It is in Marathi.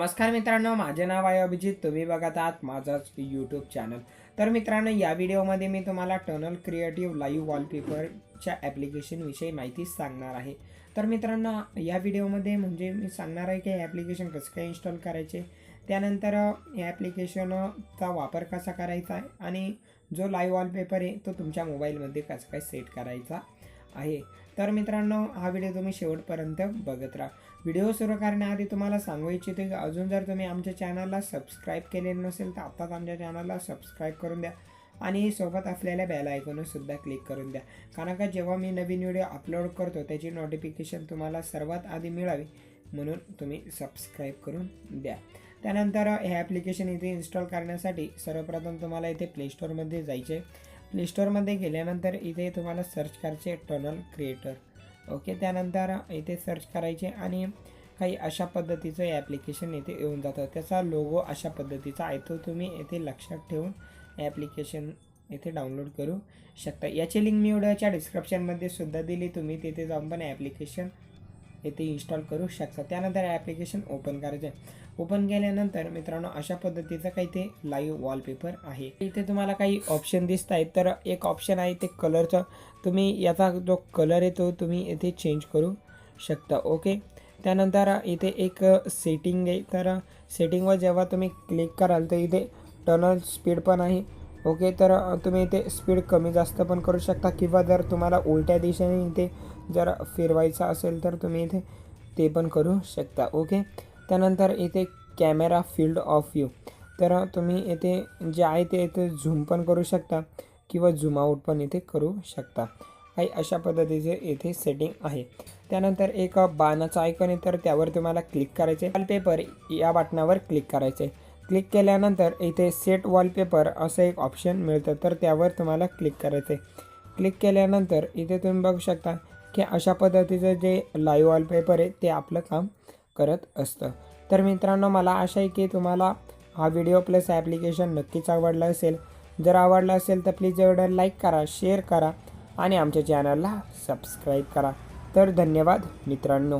नमस्कार मित्रांनो, माझे नाव आहे अभिजित. तुम्ही बघत आहात माझाच यूट्यूब चॅनल. तर मित्रांनो, या व्हिडिओमध्ये मी तुम्हाला टनल क्रिएटिव्ह लाईव्ह वॉलपेपरच्या ॲप्लिकेशनविषयी माहिती सांगणार आहे. तर मित्रांनो, या व्हिडिओमध्ये म्हणजे मी सांगणार आहे की ॲप्लिकेशन कसं काय इन्स्टॉल करायचे, त्यानंतर या ॲप्लिकेशनचा वापर कसा करायचा आहे आणि जो लाईव्ह वॉलपेपर आहे तो तुमच्या मोबाईलमध्ये कसा काय सेट करायचा आहे. तर मित्रांनो, हा व्हिडिओ तुम्ही शेवटपर्यंत बघत राहा. व्हिडिओ सुरू करण्याआधी तुम्हाला सांगू इच्छिते की अजून जर तुम्ही आमच्या चॅनलला सबस्क्राईब केले नसेल तर आत्ताच आमच्या चॅनलला सबस्क्राईब करून द्या आणि सोबत असलेल्या बेल आयकॉनसुद्धा क्लिक करून द्या, कारण का जेव्हा मी नवीन व्हिडिओ अपलोड करतो त्याची नोटिफिकेशन तुम्हाला सर्वात आधी मिळावी म्हणून तुम्ही सबस्क्राईब करून द्या. त्यानंतर हे ॲप्लिकेशन इथे इन्स्टॉल करण्यासाठी सर्वप्रथम तुम्हाला इथे प्ले स्टोअरमध्ये जायचे. प्ले स्टोअरमध्ये गेल्यानंतर इथे तुम्हाला सर्च करायचे टनल क्रिएटर. ओके, त्यानंतर इथे सर्च करायचे आणि काही अशा पद्धतीचं ॲप्लिकेशन इथे येऊन जातं. त्याचा लोगो अशा पद्धतीचा आहे, तो तुम्ही इथे लक्षात ठेवून ॲप्लिकेशन इथे डाउनलोड करू शकता. याची लिंक मी व्हिडिओच्या डिस्क्रिप्शनमध्ये सुद्धा दिली, तुम्ही तिथे जाऊन पण ॲप्लिकेशन इथे इन्स्टॉल करू शकता. त्यानंतर ॲप्लिकेशन ओपन करायचं आहे. ओपन केल्यानंतर मित्रांनो, अशा पद्धतीचं काही ते लाईव्ह वॉलपेपर आहे. इथे तुम्हाला काही ऑप्शन दिसत आहेत. तर एक ऑप्शन आहे ते कलरचं, तुम्ही याचा जो कलर आहे तो तुम्ही इथे चेंज करू शकता. ओके, त्यानंतर इथे एक सेटिंग आहे. तर सेटिंगवर जेव्हा तुम्ही क्लिक कराल तर इथे टनल स्पीड पण आहे. ओके, तर तुम्ही इथे स्पीड कमी जास्त पण करू शकता किंवा जर तुम्हाला उलट्या दिशेने इथे जर फिरवायचं असेल तर तुम्ही इथे ते पण करू शकता. ओके, त्यानंतर इथे कॅमेरा फील्ड ऑफ व्ह्यू, तर तुम्ही इथे जे आहे ते इथे झूम पण करू शकता किंवा झूम आउट पण इथे करू शकता. काही अशा पद्धतीचे इथे सेटिंग आहे. त्यानंतर एक बाणाचा आयकॉन आहे, तर त्यावर तुम्हाला क्लिक करायचे. वॉलपेपर या बटनावर क्लिक करायचे. क्लिक केल्यानंतर इथे सेट वॉलपेपर असं एक ऑप्शन मिळतं, तर त्यावर तुम्हाला क्लिक करायचे. क्लिक केल्यानंतर इथे तुम्ही बघू शकता की अशा पद्धतीचं जे लाईव्ह वॉलपेपर आहे ते आपलं काम करत असतं. तर मित्रांनो, मला आशा आहे की तुम्हाला हा व्हिडिओ प्लस ॲप्लिकेशन नक्कीच आवडला असेल. जर आवडला असेल तर प्लीज व्हिडिओ लाईक करा, शेअर करा आणि आमच्या चॅनलला सबस्क्राईब करा. तर धन्यवाद मित्रांनो.